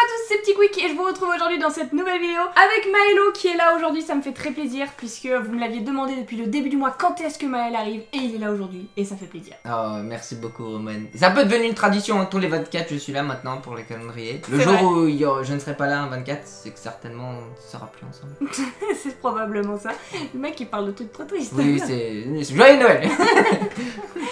tous, c'est Petit Quick et je vous retrouve aujourd'hui dans cette nouvelle vidéo avec Maëlo qui est là aujourd'hui. Ça me fait très plaisir puisque vous me l'aviez demandé depuis le début du mois quand est-ce que Maël arrive et il est là aujourd'hui et ça fait plaisir. Oh, merci beaucoup Roman. C'est un peu devenu une tradition, hein. Tous les 24 je suis là maintenant pour les calendriers. Le jour vrai. où je ne serai pas là un 24, c'est que certainement on ne sera plus ensemble. C'est probablement ça. Le mec il parle de trucs trop tristes. Oui, c'est joyeux Noël.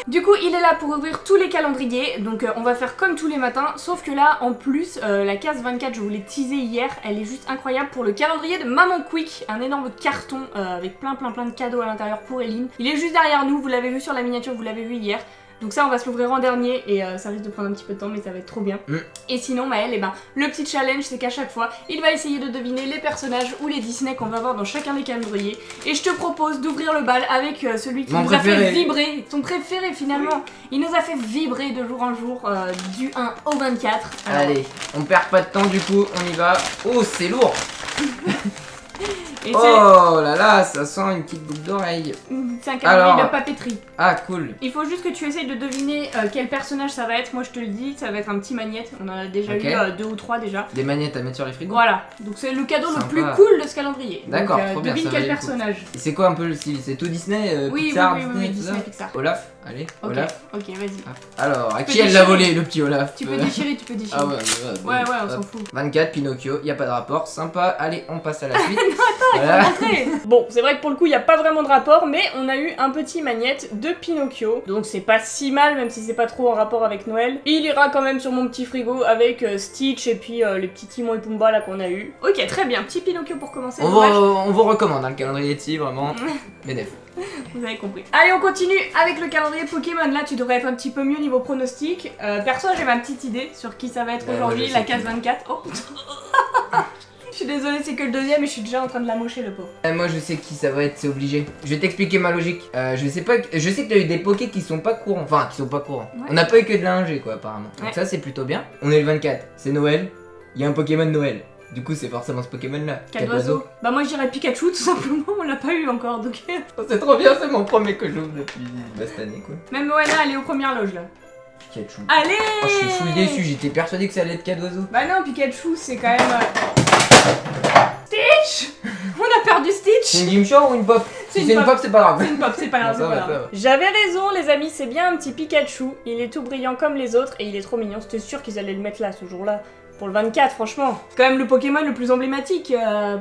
Du coup il est là pour ouvrir tous les calendriers. Donc on va faire comme tous les matins. Sauf que là en plus la case 24 je vous l'ai teasé hier. Elle est juste incroyable pour le calendrier de Maman Quick. Un énorme carton avec plein de cadeaux à l'intérieur pour Eline. Il est juste derrière nous, vous l'avez vu sur la miniature, vous l'avez vu hier. Donc ça on va se l'ouvrir en dernier et ça risque de prendre un petit peu de temps mais ça va être trop bien. Et sinon Maël, le petit challenge c'est qu'à chaque fois il va essayer de deviner les personnages ou les Disney qu'on va voir dans chacun des calendriers. Et je te propose d'ouvrir le bal avec celui qui nous a fait vibrer, ton préféré finalement. Il nous a fait vibrer de jour en jour du 1 au 24. Alors... Allez, on perd pas de temps du coup, on y va. Oh c'est lourd. Et oh là là, ça sent une petite boucle d'oreille. C'est un calendrier de papeterie. Ah cool. Il faut juste que tu essayes de deviner quel personnage ça va être. Moi je te le dis, ça va être un petit magnète. On en a déjà eu 2 ou 3 déjà. Des magnettes à mettre sur les frigos. Voilà, donc c'est le cadeau Sympa. le plus cool de ce calendrier. D'accord, trop bien. Devine quel personnage. Et c'est quoi un peu le style? C'est tout Disney, Oui, Pixar, oui, tout Disney, ça Pixar. Olaf, allez, Ok, Olaf. ok, vas-y. Alors, à Tu peux qui elle l'a déchirer. volé le petit Olaf? Tu peux déchirer, tu peux déchirer. Ah ouais, Ouais, on s'en fout. 24, Pinocchio, y a pas de rapport, sympa. Allez, on passe à la suite. Voilà. Bon, c'est vrai que pour le coup, il n'y a pas vraiment de rapport, mais on a eu un petit magnète de Pinocchio. Donc c'est pas si mal, même si c'est pas trop en rapport avec Noël. Et il ira quand même sur mon petit frigo avec Stitch et puis les petits Timon et Pumba là qu'on a eu. Ok, très bien, petit Pinocchio pour commencer. On vous recommande hein, le calendrier de vraiment. Bénéf. Vous avez compris. Allez, on continue avec le calendrier Pokémon. Là, tu devrais être un petit peu mieux niveau pronostic. Perso, j'ai ma petite idée sur qui ça va être aujourd'hui, la case 24. Oh je suis désolée, c'est que le deuxième et je suis déjà en train de la mocher, le pauvre. Moi, je sais qui ça va être, c'est obligé. Je vais t'expliquer ma logique. Je sais que t'as eu des Pokés qui sont pas courants. Enfin, qui sont pas courants. Ouais. On n'a pas eu que de l'ingé, quoi, apparemment. Donc Ouais. ça, c'est plutôt bien. On est le 24, c'est Noël. Il y a un Pokémon de Noël. Du coup, c'est forcément ce Pokémon-là. Cadoiseau. Bah moi je dirais Pikachu tout simplement, on l'a pas eu encore donc... Oh, c'est trop bien, c'est mon premier que j'ouvre depuis cette année, quoi. Même Moana elle est aux premières loges là. Pikachu. Allez. Oh, je suis full déçu, j'étais persuadé que ça allait être Cadoiseau. Bah non, Pikachu c'est quand même... Stitch. On a perdu C'est Stitch. une Gimshaw ou une pop? Si c'est une pop, c'est pas grave. C'est une pop, c'est pas grave, Bon, c'est ça pas va, grave. J'avais raison les amis, c'est bien un petit Pikachu. Il est tout brillant comme les autres et il est trop mignon. C'était sûr qu'ils allaient le mettre là ce jour-là. Pour le 24 franchement. C'est quand même le Pokémon le plus emblématique,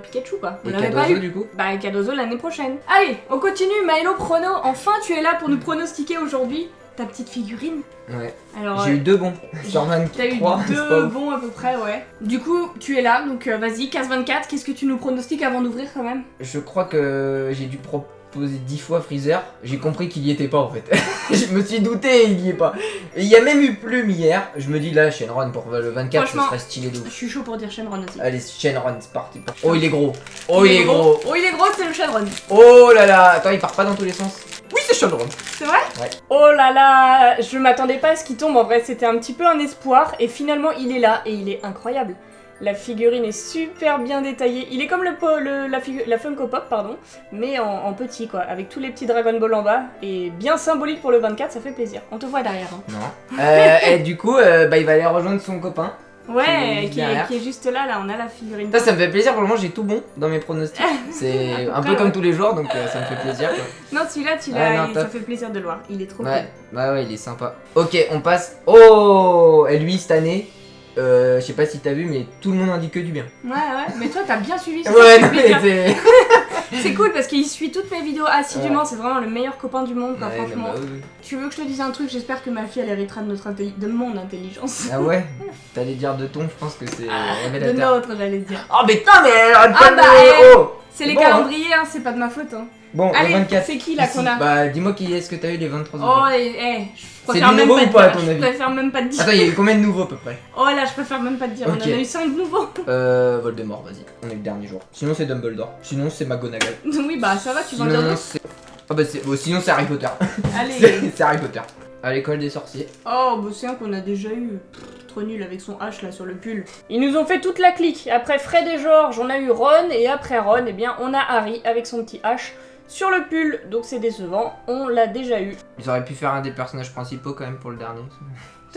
Pikachu quoi. On Et l'avait pas Cadoiseau eu. du coup? Bah Cadozo l'année prochaine. Allez, on continue, Maëlo Prono. Enfin tu es là pour nous pronostiquer aujourd'hui ta petite figurine. Ouais. Alors J'ai eu 2 bons. Sur t'as eu 23, c'est pas 2 ouf. bons à peu près, ouais. Du coup, tu es là, donc vas-y, case 24, qu'est-ce que tu nous pronostiques avant d'ouvrir quand même? Je crois que j'ai dû proposer 10 fois Freezer. J'ai compris qu'il y était pas en fait. Je me suis douté, il y est pas. Et il y a même eu Plume hier. Je me dis là, Shenron pour le 24, ce Franchement, serait stylé de Je ouf. suis chaud pour dire Shenron aussi. Allez, Shenron, c'est parti. Oh, il est gros. Oh, il est gros. Oh, il est gros, c'est le Shenron. Oh là là. Attends, il part pas dans tous les sens. Oui, c'est Shenron. C'est vrai? Ouais. Oh là là, je m'attendais pas à ce qu'il tombe, en vrai, c'était un petit peu un espoir, et finalement il est là, et il est incroyable. La figurine est super bien détaillée. Il est comme la Funko Pop, pardon, mais en petit quoi, avec tous les petits Dragon Ball en bas, et bien symbolique pour le 24, ça fait plaisir. On te voit derrière. Hein. Non. Et du coup, bah, il va aller rejoindre son copain. Ouais, Qui qui est est juste là, on a la figurine. Ça me fait plaisir, pour le moment j'ai tout bon dans mes pronostics. C'est À peu un près, peu comme ouais. tous les jours, donc ça me fait plaisir quoi. Non, celui-là, non, ça top. fait plaisir de le voir, il est trop Ouais, ouais, il est sympa. Ok, on passe. Oh, et lui cette année, je sais pas si t'as vu, mais tout le monde en dit que du bien. cool. Ouais, mais toi t'as bien suivi, c'est Ouais, ça non, qui fait mais plaisir. c'est. C'est cool parce qu'il suit toutes mes vidéos assidûment, c'est vraiment le meilleur copain du monde, quoi, Ouais, franchement. non, bah oui. Tu veux que je te dise un truc? J'espère que ma fille elle héritera de mon intelligence. Ah ouais, t'allais dire de ton, je pense que c'est De révélateur. notre, j'allais dire. Oh, mais putain, mais elle arrête Ah pas bah, de. Oh. C'est les Bon, calendriers, hein, c'est pas de ma faute. Hein. Bon, Allez, le 24. c'est qui là Ici. qu'on a? Bah, dis-moi qui est-ce que t'as eu les 23 Oh, autres. je C'est préfère du même nouveau pas ou te pas, à dire. ton Je avis? préfère même pas te dire. Attends, il y a eu combien de nouveaux à peu près? Oh là, je préfère même pas te dire. Ok. On en a eu 5 nouveaux. Voldemort, vas-y. On est le dernier jour. Sinon, c'est Dumbledore. Sinon, c'est McGonagall. Oui, bah ça va, tu vas en dire Sinon, d'autres. c'est. Ah bah, c'est. Bon, sinon, c'est Harry Potter. Allez. C'est Harry Potter. À l'école des sorciers. Oh, bah c'est un qu'on a déjà eu. Trop nul avec son H là sur le pull. Ils nous ont fait toute la clique. Après Fred et George, on a eu Ron. Et après Ron, eh bien, on a Harry avec son petit H sur le pull. Donc c'est décevant. On l'a déjà eu. Ils auraient pu faire un des personnages principaux quand même pour le dernier.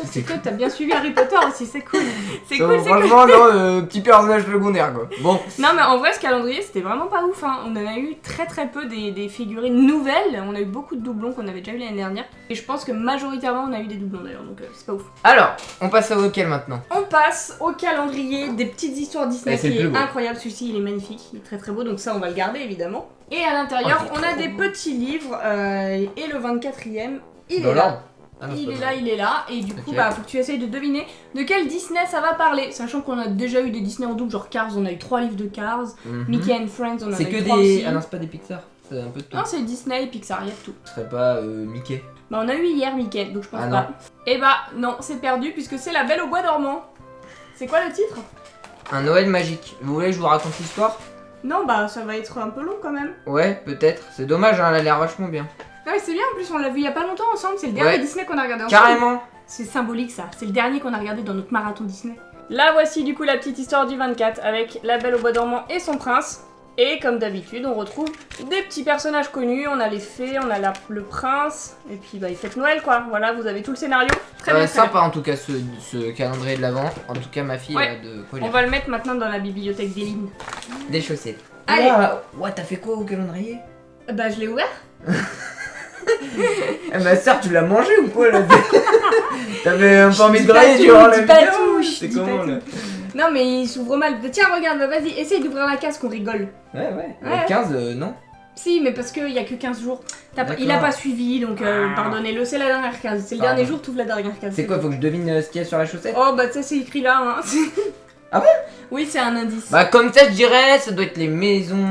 C'est cool, t'as bien suivi Harry Potter aussi, c'est cool. C'est Ça, cool, c'est cool. franchement, non, petit personnage secondaire quoi. Bon. Non mais en vrai ce calendrier c'était vraiment pas ouf hein. On en a eu très peu des figurines nouvelles. On a eu beaucoup de doublons qu'on avait déjà eu l'année dernière. Et je pense que majoritairement on a eu des doublons d'ailleurs, donc c'est pas ouf. Alors, on passe à auquel maintenant? On passe au calendrier des petites histoires Disney c'est le qui plus est beau. incroyable. Celui-ci il est magnifique, il est très beau, donc ça on va le garder évidemment. Et à l'intérieur Oh, il est on a trop des beau. petits livres et le 24e il Dans est là. l'ordre? Ah non, c'est pas Il est là, et du coup, Ok. bah, faut que tu essayes de deviner de quel Disney ça va parler. Sachant qu'on a déjà eu des Disney en double, genre Cars, on a eu 3 livres de Cars. Mhm. Mickey and Friends, on en a C'est eu que 3 aussi. des. Ah non, c'est pas des Pixar, c'est un peu de tout. Non, c'est Disney, Pixar, il y a tout. Ce serait pas Mickey. Bah, on a eu hier Mickey, donc je pense Ah pas. non. Et bah, non, c'est perdu puisque c'est La Belle au Bois dormant. C'est quoi le titre? Un Noël magique. Vous voulez que je vous raconte l'histoire? Non, bah, ça va être un peu long quand même. Ouais, peut-être. C'est dommage, hein, elle a l'air vachement bien. Non, mais c'est bien, en plus, on l'a vu il y a pas longtemps ensemble. C'est le dernier Ouais. Disney qu'on a regardé ensemble. Carrément. C'est symbolique ça, c'est le dernier qu'on a regardé dans notre marathon Disney. Là voici du coup la petite histoire du 24 avec La Belle au Bois dormant et son prince. Et comme d'habitude on retrouve des petits personnages connus, on a les fées, on a le prince, et puis bah il fête Noël quoi, voilà vous avez tout le scénario. Très bien, très Sympa en tout cas ce calendrier de l'avant. En tout cas ma fille Ouais. a de quoi bien. On lire. va le mettre maintenant dans la bibliothèque des lignes. Des chaussettes. Allez. Ouais, t'as fait quoi au calendrier? Bah je l'ai ouvert. Ma soeur, tu l'as mangé ou quoi là? T'avais un peu envie de Dis pas grailler tout, durant la dis pas vidéo? tout, C'est dis pas comment tout. là? Non mais il s'ouvre mal. Tiens regarde, bah, vas-y, essaye d'ouvrir la case qu'on rigole. Ouais. Ouais. 15, non? Si, mais parce qu'il y a que 15 jours. D'accord. Il a pas suivi, donc Ah. pardonnez-le, c'est la dernière case. C'est le Pardon. dernier jour, t'ouvres la dernière case. C'est quoi, faut que je devine ce qu'il y a sur la chaussette? Oh bah ça c'est écrit là. Hein. Ah bon? Oui, c'est un indice. Bah comme ça je dirais, ça doit être les maisons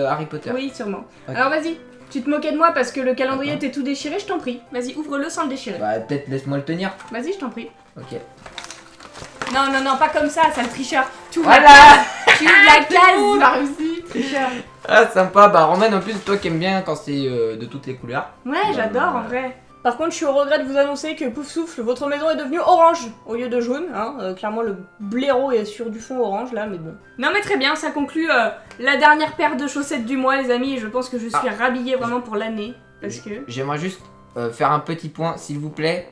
Harry Potter. Oui, sûrement. Ok. Alors vas-y, tu te moquais de moi parce que le calendrier Attends. était tout déchiré, je t'en prie. Vas-y, ouvre-le sans le déchirer. Bah peut-être laisse-moi le tenir. Vas-y, je t'en prie. Ok. Non, pas comme ça, sale tricheur. Tu ouvres Voilà. tu ouvres la case. On a réussi. Tricheur. Ah sympa, bah Roman en plus toi qui aimes bien quand c'est de toutes les couleurs. Ouais, j'adore en vrai. Par contre, je suis au regret de vous annoncer que pouf souffle, votre maison est devenue orange au lieu de jaune. Hein. Clairement, le blaireau est sur du fond orange là, mais bon. Non, mais très bien, ça conclut la dernière paire de chaussettes du mois, les amis. Et je pense que je suis rhabillée vraiment pour l'année. Parce que. J'aimerais juste faire un petit point, s'il vous plaît.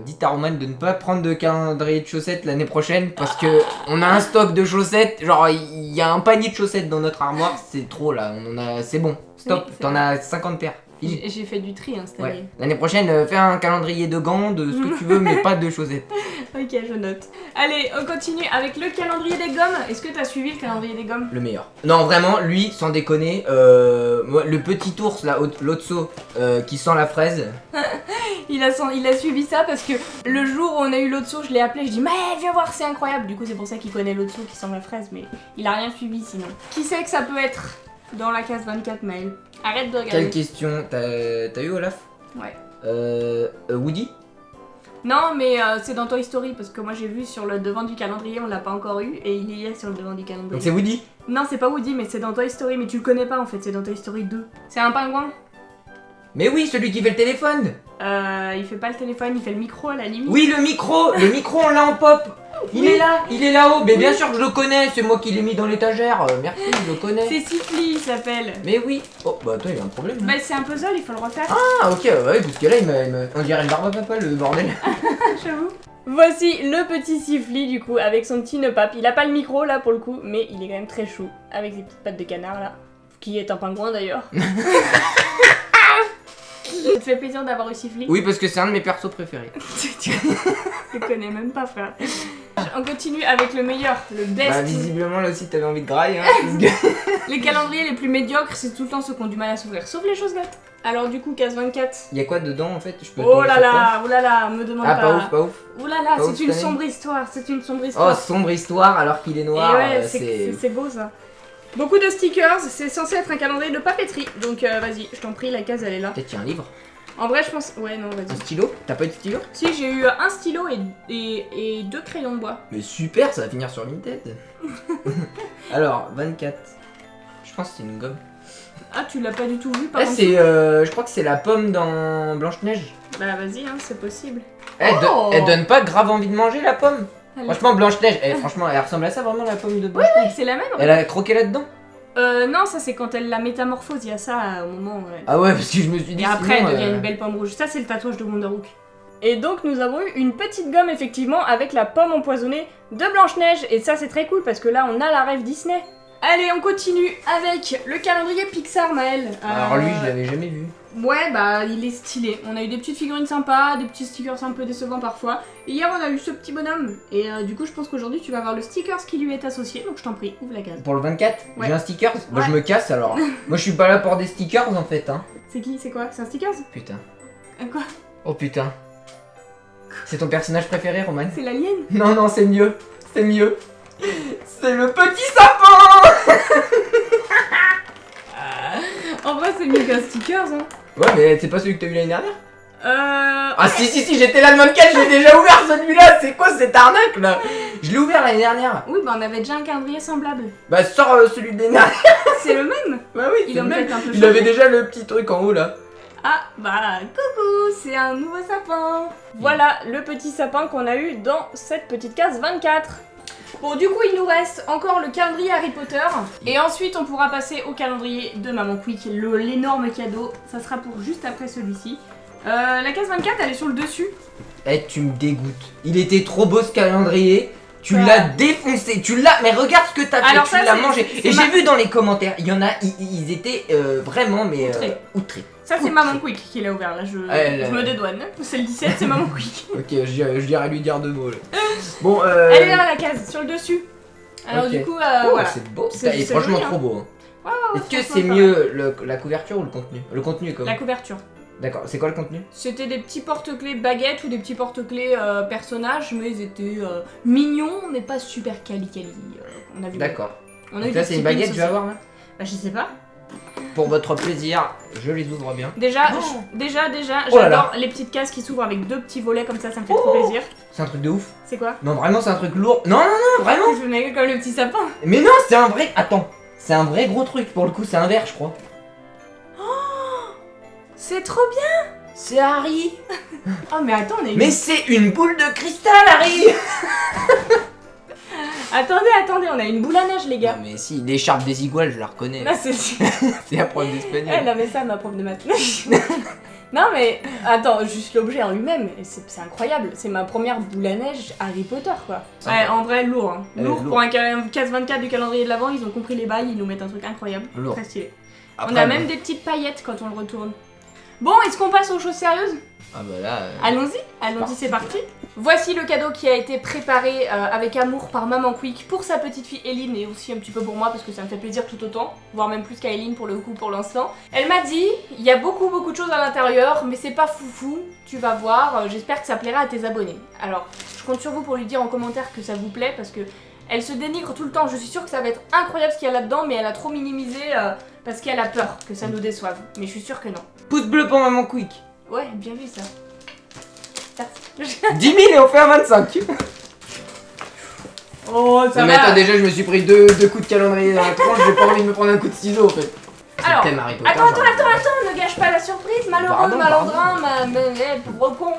Dites à Roman de ne pas prendre de calendrier de chaussettes l'année prochaine parce que on a un stock de chaussettes, genre il y a un panier de chaussettes dans notre armoire, c'est trop là, on en a, c'est bon, stop, Oui, c'est t'en vrai. as 50 paires. Fini. J'ai fait du tri hein, cette Ouais. année. L'année prochaine, fais un calendrier de gants, de ce que tu veux, mais pas de chaussettes. Ok, je note. Allez, on continue avec le calendrier des gommes. Est-ce que t'as suivi le calendrier des gommes? Le meilleur. Non, vraiment, lui, sans déconner, moi, le petit ours là, Lotso, qui sent la fraise. Il a suivi ça parce que le jour où on a eu l'autre saut, je l'ai appelé, je dis mais viens voir, c'est incroyable. Du coup, c'est pour ça qu'il connaît l'autre saut qui sent la fraise, mais il a rien suivi sinon. Qui sait que ça peut être dans la case 24 mail? Arrête de regarder. Quelle question? T'as eu Olaf? Ouais. Woody? Non, mais c'est dans Toy Story parce que moi j'ai vu sur le devant du calendrier, on l'a pas encore eu et il y est sur le devant du calendrier. Donc c'est Woody? Non, c'est pas Woody, mais c'est dans Toy Story, mais tu le connais pas en fait, c'est dans Toy Story 2. C'est un pingouin. Mais oui, celui qui fait le téléphone! Il fait pas le téléphone, il fait le micro à la limite. Oui, le micro, on l'a en pop. Il est là, il est là-haut. Mais bien sûr que je le connais, c'est moi qui l'ai mis dans l'étagère. Merci, je le connais. C'est Siffly, il s'appelle. Mais oui. Oh, bah attends, il y a un problème. Là. Bah, c'est un puzzle, il faut le refaire. Ah, ok, bah oui, parce que là, on dirait une barbe à papa, le bordel. J'avoue. Voici le petit Siffly du coup avec son petit nœud pape. Il a pas le micro là pour le coup, mais il est quand même très chou avec ses petites pattes de canard là, qui est un pingouin d'ailleurs. Ça te fait plaisir d'avoir eu Siffly? Oui, parce que c'est un de mes persos préférés. Tu le connais même pas frère. On continue avec le meilleur, le best. Bah, visiblement, là aussi, t'avais envie de grailler. Hein, parce que- Les calendriers les plus médiocres, c'est tout le temps ceux qui ont du mal à s'ouvrir, sauf les choses gâtes. Alors du coup, case 24. Il y a quoi dedans en fait? Je peux Oh tomber là sur quoi là, me demande Ah, pas. pas ouf, pas ouf. Oh là là, Pas ouf c'est une cette année. sombre histoire, c'est une sombre Oh, histoire. sombre histoire alors qu'il est Et noir. ouais, c'est. c'est beau ça. Beaucoup de stickers, c'est censé être un calendrier de papeterie. Donc vas-y, je t'en prie, la case elle est là. Peut-être qu'il y a un livre. En vrai, je pense. Ouais, non, Un vas-y. stylo? T'as pas eu de stylo? Si, j'ai eu un stylo et deux crayons de bois. Mais super, ça va finir sur Vinted. Alors, 24. Je pense que c'est une gomme. Ah, tu l'as pas du tout vu par Ah, contre. c'est. Je crois que c'est la pomme dans Blanche-Neige. Bah vas-y, hein, c'est possible. Elle, elle donne pas grave envie de manger la pomme. Allez. Franchement, Blanche-Neige, franchement, elle ressemble à ça vraiment la pomme de Ouais, Blanche-Neige. c'est la même. Elle a croqué là-dedans. Non, ça c'est quand elle la métamorphose, il y a ça au moment. Ouais. Ah ouais, parce que je me suis dit. Et après, sinon, elle devient une belle pomme rouge. Ça, c'est le tatouage de Wonderhook. Et donc nous avons eu une petite gomme effectivement avec la pomme empoisonnée de Blanche-Neige. Et ça c'est très cool parce que là on a la rêve Disney. Allez, on continue avec le calendrier Pixar, Maël. Alors lui, je l'avais jamais vu. Ouais, bah il est stylé. On a eu des petites figurines sympas, des petits stickers un peu décevants parfois. Et hier on a eu ce petit bonhomme. Et du coup je pense qu'aujourd'hui tu vas avoir le sticker qui lui est associé. Donc je t'en prie, ouvre la case. Pour le 24, Ouais. j'ai un sticker. Moi Ouais. je me casse alors. Moi je suis pas là pour des stickers en fait. Hein. C'est qui? C'est quoi? C'est un sticker? Putain. Quoi? Oh putain. C'est ton personnage préféré, Roman? C'est l'alien? Non, non, c'est mieux. C'est mieux. C'est le petit sapin. En vrai c'est mieux qu'un sticker hein. Ouais, mais c'est pas celui que t'as eu l'année dernière? Ah Ah si, j'étais là le 24, j'ai déjà ouvert celui-là. C'est quoi cette arnaque là? Je l'ai ouvert l'année dernière. Oui, bah on avait déjà un calendrier semblable. Bah sors celui de l'année dernière. C'est le même. Bah oui, Il c'est en le même. fait un peu Il avait changé. déjà le petit truc en haut là. Ah, bah coucou, c'est un nouveau sapin. Voilà le petit sapin qu'on a eu dans cette petite case 24. Bon, du coup, il nous reste encore le calendrier Harry Potter. Et ensuite, on pourra passer au calendrier de Maman Quick, l'énorme cadeau. Ça sera pour juste après celui-ci. La case 24, elle est sur le dessus. Eh, tu me dégoûtes. Il était trop beau ce calendrier. Tu Ouais. l'as défoncé, tu l'as. Mais regarde ce que t'as fait, Alors tu ça, l'as c'est- mangé. c'est Et ma- j'ai vu dans les commentaires, il y en a, ils étaient vraiment, mais Outrés. outrés. Ça, c'est Outré. Maman Quick qui l'a ouvert. Là, je me dédouane. C'est le 17, c'est Maman Quick. Ok, je dirais lui dire deux mots là. Bon, Elle est là, la case, sur le dessus. Alors, Ok. du coup, oh, voilà. c'est beau, C'est- il est c'est franchement joli, hein. trop beau. Hein. Ouais, ouais, Est-ce que franchement, c'est pas mieux la couverture ou le contenu? Le contenu comment? La couverture. D'accord, c'est quoi le contenu? C'était des petits porte-clés baguettes ou des petits porte-clés personnages, mais ils étaient mignons, mais pas super quali. On a vu. D'accord. On a Donc eu ça des c'est une petits baguette, pins tu vas aussi. voir là. Bah, je sais pas. Pour votre plaisir, je les ouvre bien. Déjà, Oh. déjà, Oh là j'adore les petites cases qui s'ouvrent avec deux petits volets comme ça me fait trop plaisir. C'est un truc de ouf. C'est quoi? Non, vraiment, c'est un truc lourd. Non, non, non, vraiment. Je me comme le petit sapin. Mais non, c'est un vrai. Attends, c'est un vrai gros truc. Pour le coup, c'est un verre, je crois. C'est trop bien. C'est Harry. Oh, mais attends, on a une... Mais c'est une boule de cristal, Harry. Attendez, on a une boule à neige, les gars. Non, mais si, l'écharpe des iguales, je la reconnais. Là, c'est... C'est la prof d'espagnol. Elle avait ça, ma prof de maths. Non mais, attends, juste l'objet en lui-même, c'est incroyable. C'est ma première boule à neige Harry Potter, quoi. Sympa. Ouais, en vrai, lourd. Hein. Lourd lourd. pour un case 24 du calendrier de l'avant, ils ont compris les bails, ils nous mettent un truc incroyable. Lourd. Très stylé. Après, On a bon. même des petites paillettes quand on le retourne. Bon, est-ce qu'on passe aux choses sérieuses? Ah bah là. Allons-y, c'est parti. Voici le cadeau qui a été préparé avec amour par Maman Quick pour sa petite fille Eline et aussi un petit peu pour moi parce que ça me fait plaisir tout autant, voire même plus qu'à Eline pour le coup pour l'instant. Elle m'a dit, il y a beaucoup de choses à l'intérieur mais c'est pas foufou, tu vas voir, j'espère que ça plaira à tes abonnés. Alors, je compte sur vous pour lui dire en commentaire que ça vous plaît parce que elle se dénigre tout le temps, je suis sûre que ça va être incroyable ce qu'il y a là-dedans mais elle a trop minimisé parce qu'elle a peur que ça nous déçoive. Mais je suis sûre que non. Pouce bleu pour Maman Quick. Ouais, bien vu ça. Merci. 10 000 et on fait un 25. Oh, ça Non mais va. attends, déjà je me suis pris deux coups de calendrier dans la tronche, j'ai pas envie de me prendre un coup de ciseau en fait. C'est Alors, le thème Harry Potter, Attends, genre. ne gâche pas la surprise, malheureux, Pardon, malandrin, pauvre con.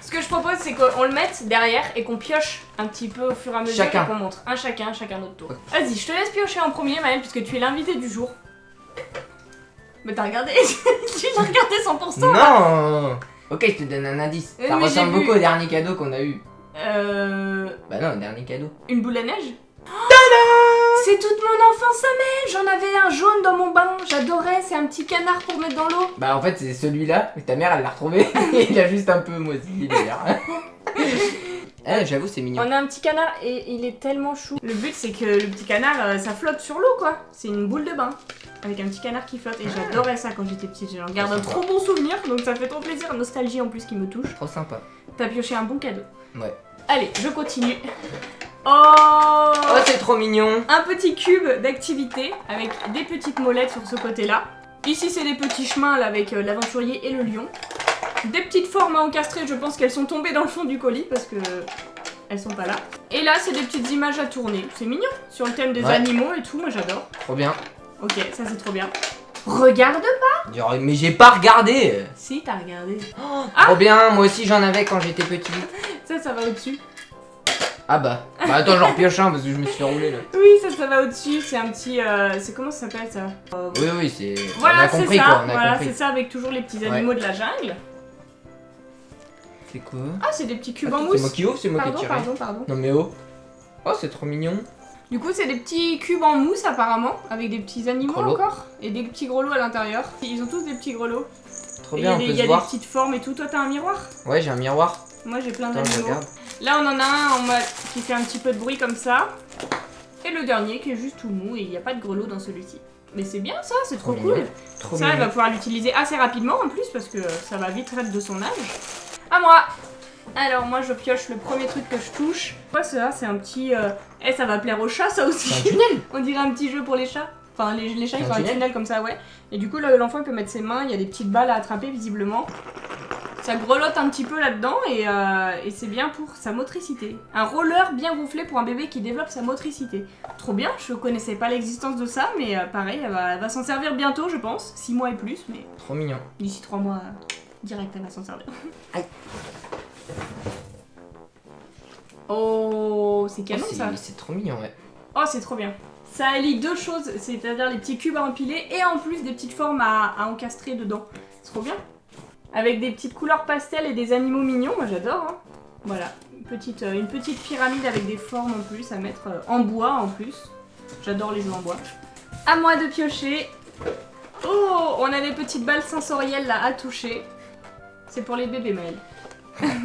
Ce que je propose, c'est qu'on le mette derrière et qu'on pioche un petit peu au fur et à mesure Chacun. et qu'on montre. Chacun notre tour. Vas-y, je te laisse piocher en premier, Maëlle, puisque tu es l'invité du jour. Mais t'as regardé Tu l'as regardé 100% là. Non. Ok, je te donne un indice. Oui, Ça oui, ressemble j'ai vu. beaucoup au dernier cadeau qu'on a eu. Bah Bah non, le dernier cadeau. une boule à neige. C'est toute mon enfance, mais j'en avais un jaune dans mon bain, j'adorais, c'est un petit canard pour mettre dans l'eau. Bah en fait c'est celui-là, mais ta mère elle l'a retrouvé et il a juste un peu moisi d'ailleurs. Eh j'avoue c'est mignon. On a un petit canard et il est tellement chou. Le but c'est que le petit canard ça flotte sur l'eau quoi. C'est une boule de bain avec un petit canard qui flotte et j'adorais ça quand j'étais petite. J'en garde un Sympa. trop bon souvenir donc ça fait trop plaisir. Nostalgie en plus qui me touche. Trop sympa. T'as pioché un bon cadeau. Ouais. Allez, je continue. Oh, Oh c'est trop mignon. un petit cube d'activité avec des petites molettes sur ce côté-là. Ici c'est des petits chemins là avec l'aventurier et le lion. Des petites formes à encastrer, je pense qu'elles sont tombées dans le fond du colis parce que elles sont pas là. Et là c'est des petites images à tourner. C'est mignon sur le thème des Ouais. animaux et tout, moi j'adore. Trop bien. Ok, ça c'est trop bien. Regarde pas. Genre, mais j'ai pas regardé. Si t'as regardé. Trop bien, moi aussi j'en avais quand j'étais petit. Ça va au-dessus. Ah bah attends, j'en repioche un parce que je me suis fait rouler là. Oui, ça va au-dessus, c'est un petit... c'est comment ça s'appelle ça? Oui, c'est... Voilà, on a compris ça. quoi, on a Voilà, compris. c'est ça avec toujours les petits animaux de la jungle. C'est quoi? Ah, c'est des petits cubes en C'est mousse. moi qui ouvre, c'est moi qui ai tiré. Pardon. Non mais oh. Oh, c'est trop mignon. Du coup, c'est des petits cubes en mousse apparemment, avec des petits animaux Grelots. encore, et des petits grelots à l'intérieur. Ils ont tous des petits grelots. Trop Et bien, on peut il y se a des voir. petites formes et tout. Toi, t'as un miroir? Ouais, j'ai un miroir. Moi, j'ai plein Attends, je d'animaux. regarde. Là, on en a un en mode qui fait un petit peu de bruit comme ça. Et le dernier qui est juste tout mou et il n'y a pas de grelot dans celui-ci. Mais c'est bien ça, c'est trop cool. mignon. Trop Ça, elle va pouvoir l'utiliser assez rapidement en plus parce que ça va vite être de son âge. À moi! Alors moi je pioche le premier truc que je touche. Quoi ça? C'est un petit... Eh, ça va plaire aux chats ça aussi. C'est un tunnel. On dirait un petit jeu pour les chats. Enfin les chats ils Un font un tunnel. tunnel comme ça, ouais. Et du coup l'enfant il peut mettre ses mains, il y a des petites balles à attraper visiblement. Ça grelotte un petit peu là-dedans et c'est bien pour sa motricité. Un roller bien gonflé pour un bébé qui développe sa motricité. Trop bien, je connaissais pas l'existence de ça, mais pareil, elle va s'en servir bientôt je pense. 6 mois et plus, mais Trop mignon. d'ici 3 mois, direct elle va s'en servir. Aïe. Oh, c'est canon Oh, ça. c'est trop mignon, ouais. Oh, c'est trop bien. Ça allie deux choses, c'est-à-dire les petits cubes à empiler et en plus des petites formes à encastrer dedans. C'est trop bien. Avec des petites couleurs pastel et des animaux mignons, moi j'adore. Hein. Voilà, une petite pyramide avec des formes en plus à mettre en bois en plus. J'adore les jeux en bois. À moi de piocher. Oh, on a des petites balles sensorielles là à toucher. C'est pour les bébés, Maëlle.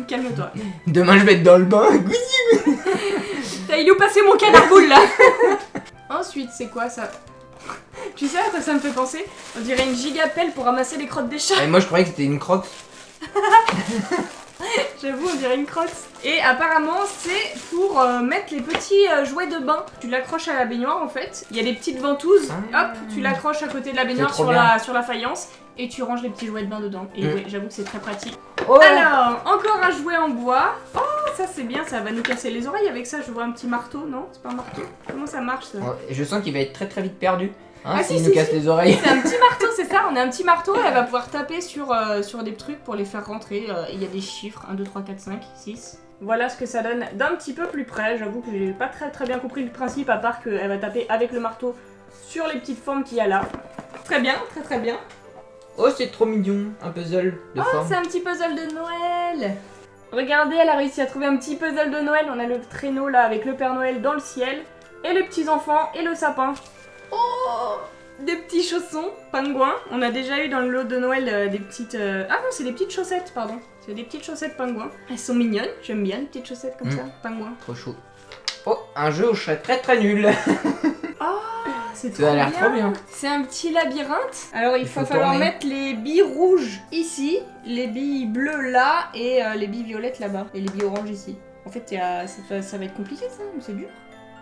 Calme-toi. Demain je vais être dans le bain. T'as il est où passé mon canard boule là? Ensuite, c'est quoi ça? Tu sais à quoi ça me fait penser? On dirait une gigapelle pour ramasser les crottes des chats. Et moi je croyais que c'était une croque. J'avoue, on dirait une crotte. Et apparemment, c'est pour mettre les petits jouets de bain. Tu l'accroches à la baignoire en fait. Il y a des petites ventouses. Hop, tu l'accroches à côté de la baignoire trop sur la faïence. Et tu ranges les petits jouets de bain dedans. Et ouais, j'avoue que c'est très pratique. Oh. Alors, encore un jouet en bois. Oh, ça c'est bien, ça va nous casser les oreilles avec ça. Je vois un petit marteau, non? C'est pas un marteau? Comment ça marche ça? Je sens qu'il va être très très vite perdu. Hein, Ah, s'il si, nous casse les oreilles. C'est un petit marteau, c'est ça, on a un petit marteau et elle va pouvoir taper sur des trucs pour les faire rentrer. Il y a des chiffres, 1, 2, 3, 4, 5, 6. Voilà ce que ça donne d'un petit peu plus près. J'avoue que j'ai pas très bien compris le principe à part qu'elle va taper avec le marteau sur les petites formes qu'il y a là. Très bien, très bien. Oh, c'est trop mignon. Un puzzle de Oh, forme. c'est un petit puzzle de Noël. Regardez, elle a réussi à trouver un petit puzzle de Noël. On a le traîneau là avec le Père Noël dans le ciel. Et les petits enfants et le sapin. Oh, des petits chaussons, pingouins. On a déjà eu dans le lot de Noël des petites... Ah non, c'est des petites chaussettes, pardon. C'est des petites chaussettes pingouins. Elles sont mignonnes, j'aime bien les petites chaussettes comme ça, pingouins. Trop chaud. Oh, un jeu où je serais très nul. Oh, c'est trop Ça a l'air bien. trop bien. C'est un petit labyrinthe. Alors il faut va falloir tourner. mettre les billes rouges ici, les billes bleues là et les billes violettes là-bas. Et les billes oranges ici. En fait, ça va être compliqué ça, c'est dur.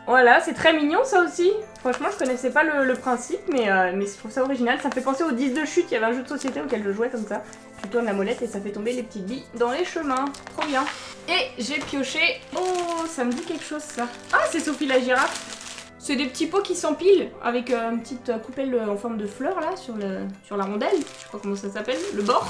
Voilà, c'est très mignon ça aussi. Franchement, je connaissais pas le principe, mais je trouve ça original. Ça me fait penser aux 10 de chute. Il y avait un jeu de société auquel je jouais comme ça. Tu tournes la molette et ça fait tomber les petites billes dans les chemins. Trop bien. Et j'ai pioché. Oh, ça me dit quelque chose ça. Ah, c'est Sophie la girafe. C'est des petits pots qui s'empilent avec une petite coupelle en forme de fleur là sur la rondelle. Je sais pas comment ça s'appelle, le bord.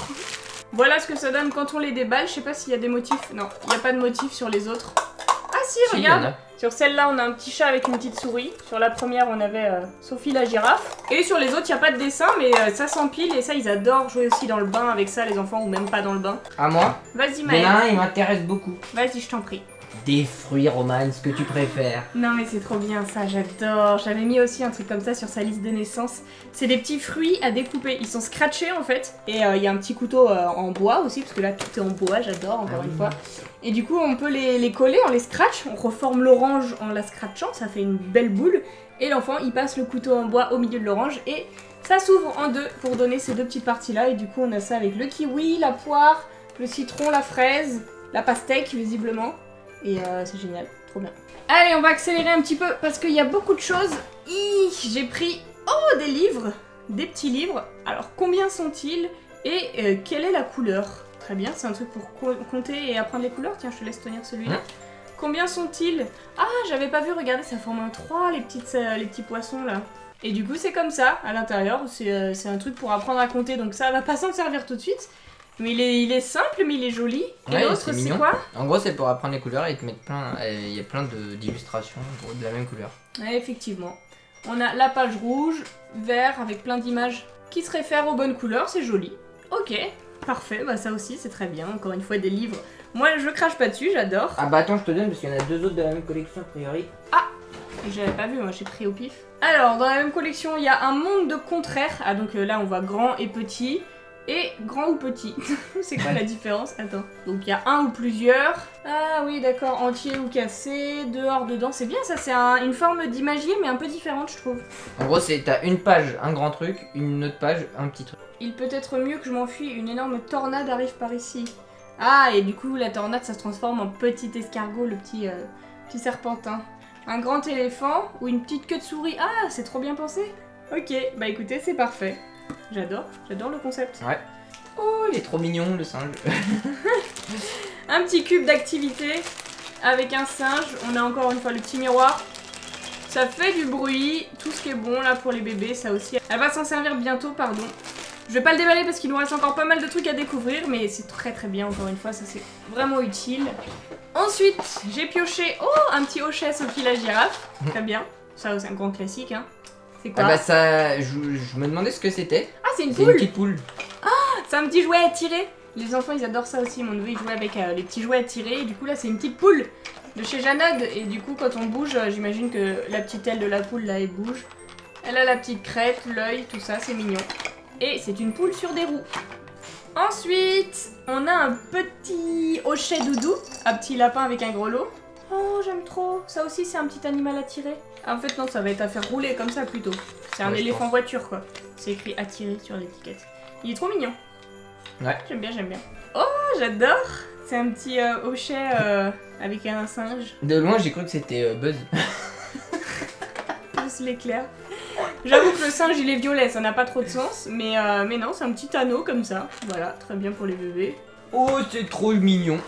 Voilà ce que ça donne quand on les déballe. Je sais pas s'il y a des motifs. Non, il n'y a pas de motifs sur les autres. Ah si, Si, regarde. il y en a. Sur celle-là, on a un petit chat avec une petite souris. Sur la première, on avait Sophie la girafe. Et sur les autres, il n'y a pas de dessin, mais ça s'empile. Et ça, ils adorent jouer aussi dans le bain avec ça, les enfants, ou même pas dans le bain. À moi. Vas-y, Il y en Maëlle. a un, il m'intéresse beaucoup. Vas-y, je t'en prie. Des fruits, Roman, ce que tu préfères. Non mais c'est trop bien ça, j'adore. J'avais mis aussi un truc comme ça sur sa liste de naissance. C'est des petits fruits à découper. Ils sont scratchés en fait. Et il y a un petit couteau en bois aussi, parce que là tout est en bois, j'adore encore une fois. Et du coup on peut les coller, on les scratch, on reforme l'orange en la scratchant, ça fait une belle boule. Et l'enfant il passe le couteau en bois au milieu de l'orange et ça s'ouvre en deux pour donner ces deux petites parties là. Et du coup on a ça avec le kiwi, la poire, le citron, la fraise, la pastèque visiblement. Et c'est génial, trop bien. Allez, on va accélérer un petit peu parce qu'il y a beaucoup de choses. J'ai pris des livres, des petits livres. Alors combien sont-ils et quelle est la couleur? Très bien, c'est un truc pour compter et apprendre les couleurs. Tiens, je te laisse tenir celui-là. Combien sont-ils? Ah, j'avais pas vu, regardez, ça forme un 3, les petits poissons là. Et du coup, c'est comme ça, à l'intérieur. C'est un truc pour apprendre à compter, donc ça va pas s'en servir tout de suite. Mais il est simple, mais il est joli. Et Ouais, l'autre, c'est c'est mignon. quoi? En gros, c'est pour apprendre les couleurs et te mettre plein. Il y a plein d'illustrations de la même couleur. Ouais, effectivement. On a la page rouge, vert, avec plein d'images qui se réfèrent aux bonnes couleurs, c'est joli. Ok, parfait, bah ça aussi c'est très bien. Encore une fois, des livres. Moi, je crache pas dessus, j'adore. Ah bah attends, je te donne parce qu'il y en a 2 autres de la même collection a priori. J'avais pas vu, moi j'ai pris au pif. Alors, dans la même collection, il y a un monde de contraires. Ah, donc là, on voit grand et petit. Et grand ou petit. C'est quoi la différence? Attends. Donc, il y a un ou plusieurs. Ah oui, d'accord. Entier ou cassé. Dehors, dedans. C'est bien, ça. C'est une forme d'imagier, mais un peu différente, je trouve. En gros, t'as une page, un grand truc, une autre page, un petit truc. Il peut être mieux que je m'enfuis. Une énorme tornade arrive par ici. Ah, et du coup, la tornade, ça se transforme en petit escargot, le petit serpentin. Un grand éléphant ou une petite queue de souris. Ah, c'est trop bien pensé. Ok, bah écoutez, c'est parfait. J'adore le concept. Ouais. Oh, il est trop mignon le singe. Un petit cube d'activité avec un singe. On a encore une fois le petit miroir. Ça fait du bruit. Tout ce qui est bon là pour les bébés, ça aussi. Elle va s'en servir bientôt, pardon. Je vais pas le déballer parce qu'il nous reste encore pas mal de trucs à découvrir, mais c'est très très bien encore une fois, ça c'est vraiment utile. Ensuite, j'ai pioché, un petit hochet Sophie la girafe, très bien. Ça c'est un grand classique, hein. C'est quoi? Ah bah ça, je me demandais ce que c'était. Ah, c'est une C'est une poule. petite poule. C'est un petit jouet à tirer. Les enfants ils adorent ça aussi, mon neveu il jouait avec les petits jouets à tirer, et du coup là c'est une petite poule de chez Janod, et du coup quand on bouge, j'imagine que la petite aile de la poule là elle bouge. Elle a la petite crête, l'œil, tout ça, c'est mignon. Et c'est une poule sur des roues. Ensuite, on a un petit hochet doudou, un petit lapin avec un grelot. Oh, j'aime trop. Ça aussi, c'est un petit animal à tirer. Ah, en fait, non, ça va être à faire rouler comme ça plutôt. C'est un Ouais, je éléphant pense. voiture, quoi. C'est écrit à tirer sur l'étiquette. Il est trop mignon. Ouais. J'aime bien, j'aime bien. Oh, j'adore. C'est un petit hochet avec un singe. De loin, j'ai cru que c'était Buzz. Plus l'éclair. J'avoue que le singe il est violet, ça n'a pas trop de sens, mais non, c'est un petit anneau comme ça. Voilà, très bien pour les bébés. Oh, c'est trop mignon.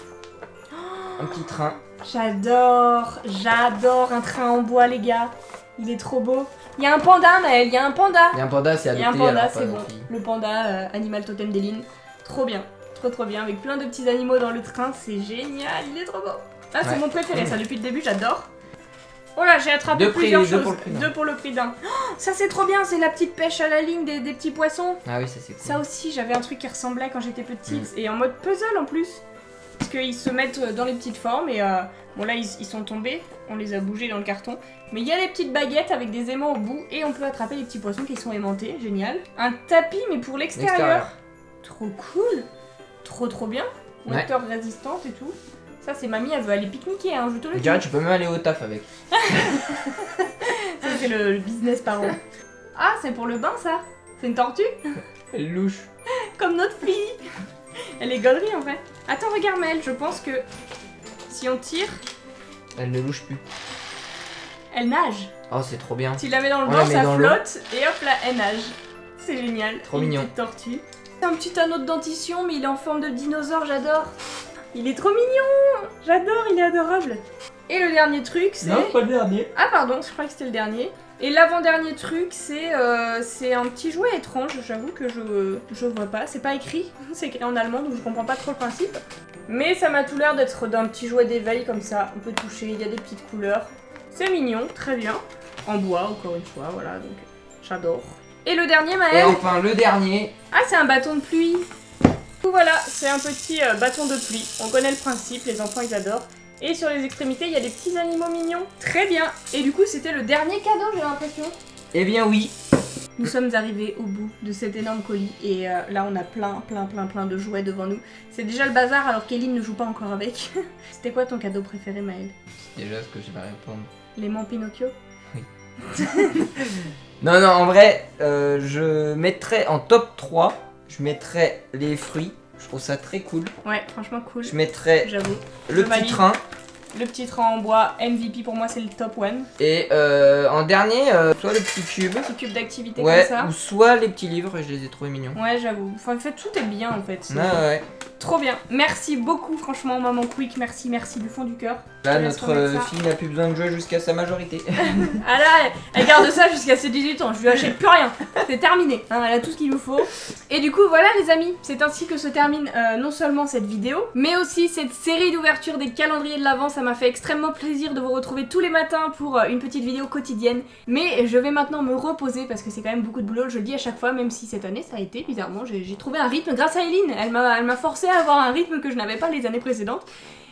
Un petit train. J'adore un train en bois, les gars. Il est trop beau. Il y a un panda, Maëlle, il y a un panda. Il y a un panda, c'est Il y a adopté. un panda, alors pas c'est bon. adopté. Le panda, animal totem d'Eline. Trop bien, trop bien. Avec plein de petits animaux dans le train, c'est génial, il est trop beau. Ah, c'est Ouais. mon préféré, ça depuis le début, j'adore. Oh là, j'ai attrapé Deux prix, plusieurs deux choses. pour le prix d'un. Deux pour le prix d'un. Oh, ça c'est trop bien, c'est la petite pêche à la ligne des petits poissons. Ah oui, ça c'est cool. Ça aussi, j'avais un truc qui ressemblait quand j'étais petite, et en mode puzzle en plus. Parce qu'ils se mettent dans les petites formes, et bon là ils sont tombés, on les a bougés dans le carton. Mais il y a des petites baguettes avec des aimants au bout, et on peut attraper les petits poissons qui sont aimantés, génial. Un tapis, mais pour l'extérieur. Trop cool. Trop bien. Ouais. Moteur résistante et tout. Ça c'est mamie, elle veut aller pique-niquer, hein, je te le Je dis. dirais, tu peux même aller au taf avec. Ça c'est le business par an. Ah, c'est pour le bain ça. C'est une tortue. Elle louche. Comme notre fille. Elle est gaulerie en fait. Attends, regarde Maëlle, je pense que si on tire, Elle ne louche plus. elle nage. Oh, c'est trop bien. Tu la mets dans le On bain, la met ça dans l'eau. flotte et hop là, elle nage. C'est génial. Trop Une mignon. petite tortue. C'est un petit anneau de dentition, mais il est en forme de dinosaure, j'adore. Il est trop mignon. J'adore, il est adorable. Et le dernier truc, c'est... pas le dernier. Ah pardon, je crois que c'était le dernier. Et l'avant-dernier truc, c'est un petit jouet étrange, j'avoue que je vois pas. C'est pas écrit, c'est écrit en allemand, donc je comprends pas trop le principe. Mais ça m'a tout l'air d'être d'un petit jouet d'éveil comme ça, on peut toucher, il y a des petites couleurs. C'est mignon, très bien. En bois, encore une fois, voilà, donc j'adore. Et le dernier, Et Maëlle. enfin, le dernier. Ah, c'est un bâton de pluie. Donc voilà, c'est un petit bâton de pluie. On connaît le principe, les enfants ils adorent. Et sur les extrémités, il y a des petits animaux mignons. Très bien. Et du coup, c'était le dernier cadeau, j'ai l'impression. Eh bien, oui. Nous sommes arrivés au bout de cet énorme colis. Et là, on a plein de jouets devant nous. C'est déjà le bazar alors qu'Eline ne joue pas encore avec. C'était quoi ton cadeau préféré, Maëlle? C'est déjà ce que je vais répondre. L'aimant Pinocchio? Non, en vrai, je mettrais en top 3, je mettrais les fruits. Je trouve ça très cool. Ouais, franchement cool. Je mettrais J'avoue. le Je petit valide. train Le petit train en bois, MVP pour moi c'est le top one. Et en dernier, soit le petit cube. Petit cube d'activité Ouais, comme ça. ou soit les petits livres, je les ai trouvés mignons. Ouais, j'avoue. Enfin, en fait, tout est bien en fait. Ouais. Trop bien. Merci beaucoup, franchement, Maman Quick. Merci du fond du cœur. Là, Je te laisse notre remettre ça. fille n'a plus besoin de jouer jusqu'à sa majorité. Ah là, elle garde ça jusqu'à ses 18 ans. Je lui achète plus rien. C'est terminé. Hein, elle a tout ce qu'il nous faut. Et du coup, voilà les amis. C'est ainsi que se termine non seulement cette vidéo, mais aussi cette série d'ouverture des calendriers de l'Avent. Ça m'a fait extrêmement plaisir de vous retrouver tous les matins pour une petite vidéo quotidienne. Mais je vais maintenant me reposer parce que c'est quand même beaucoup de boulot. Je le dis à chaque fois, même si cette année ça a été bizarrement. J'ai trouvé un rythme grâce à Eline. Elle m'a forcé à avoir un rythme que je n'avais pas les années précédentes.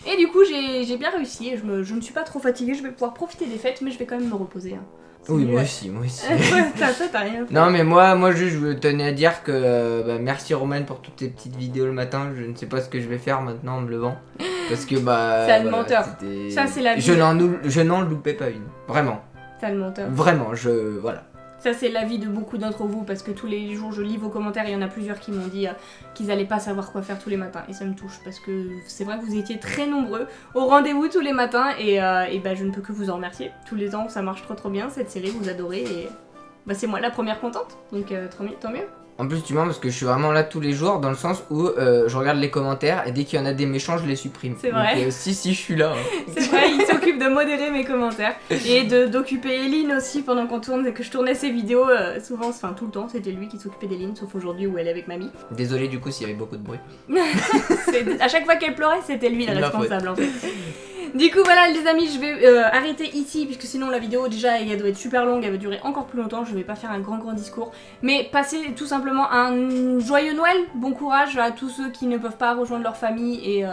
Et du coup, j'ai bien réussi et je ne suis pas trop fatiguée. Je vais pouvoir profiter des fêtes, mais je vais quand même me reposer. Hein. Oui, mieux. moi aussi. Toi, t'as rien fait. Non, mais moi juste, je tenais à dire que merci Roman pour toutes tes petites vidéos le matin. Je ne sais pas ce que je vais faire maintenant en me levant. Parce que Sale menteur. Ça, c'est la vie. Je n'en loupais pas une. Vraiment. Sale menteur. Vraiment, voilà. Ça, c'est l'avis de beaucoup d'entre vous parce que tous les jours je lis vos commentaires. Il y en a plusieurs qui m'ont dit qu'ils allaient pas savoir quoi faire tous les matins. Et ça me touche parce que c'est vrai que vous étiez très nombreux au rendez-vous tous les matins. Et je ne peux que vous en remercier. Tous les ans, ça marche trop bien cette série. Vous adorez. Et c'est moi la première contente. Donc tant mieux. En plus, tu mens parce que je suis vraiment là tous les jours dans le sens où je regarde les commentaires et dès qu'il y en a des méchants, je les supprime. C'est vrai. Donc, si, je suis là. Hein. C'est vrai, il s'occupe de modérer mes commentaires et d'occuper Eline aussi pendant qu'on tourne et que je tournais ses vidéos. Souvent, enfin tout le temps, c'était lui qui s'occupait d'Eline, sauf aujourd'hui où elle est avec mamie. Désolé du coup s'il y avait beaucoup de bruit. À chaque fois qu'elle pleurait, c'était lui le C'est ma responsable en fait. Du coup voilà les amis, je vais arrêter ici puisque sinon la vidéo déjà elle doit être super longue, elle va durer encore plus longtemps, je vais pas faire un grand discours. Mais passez tout simplement un joyeux Noël, bon courage à tous ceux qui ne peuvent pas rejoindre leur famille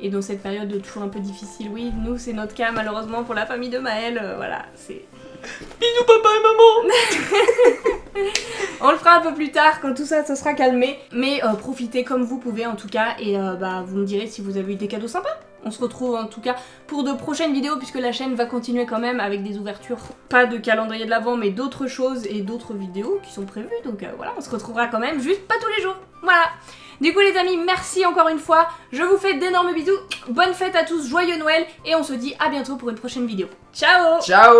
et dans cette période toujours un peu difficile. Oui, nous c'est notre cas malheureusement pour la famille de Maël, voilà, c'est... Bisous papa et maman. On le fera un peu plus tard quand tout ça se sera calmé. Mais profitez comme vous pouvez en tout cas. Et vous me direz si vous avez eu des cadeaux sympas. On se retrouve en tout cas pour de prochaines vidéos puisque la chaîne va continuer quand même avec des ouvertures. Pas de calendrier de l'Avent mais d'autres choses et d'autres vidéos qui sont prévues. Donc voilà, on se retrouvera quand même, juste pas tous les jours. Voilà. Du coup les amis, merci encore une fois. Je vous fais d'énormes bisous. Bonne fête à tous, joyeux Noël. Et on se dit à bientôt pour une prochaine vidéo. Ciao. Ciao.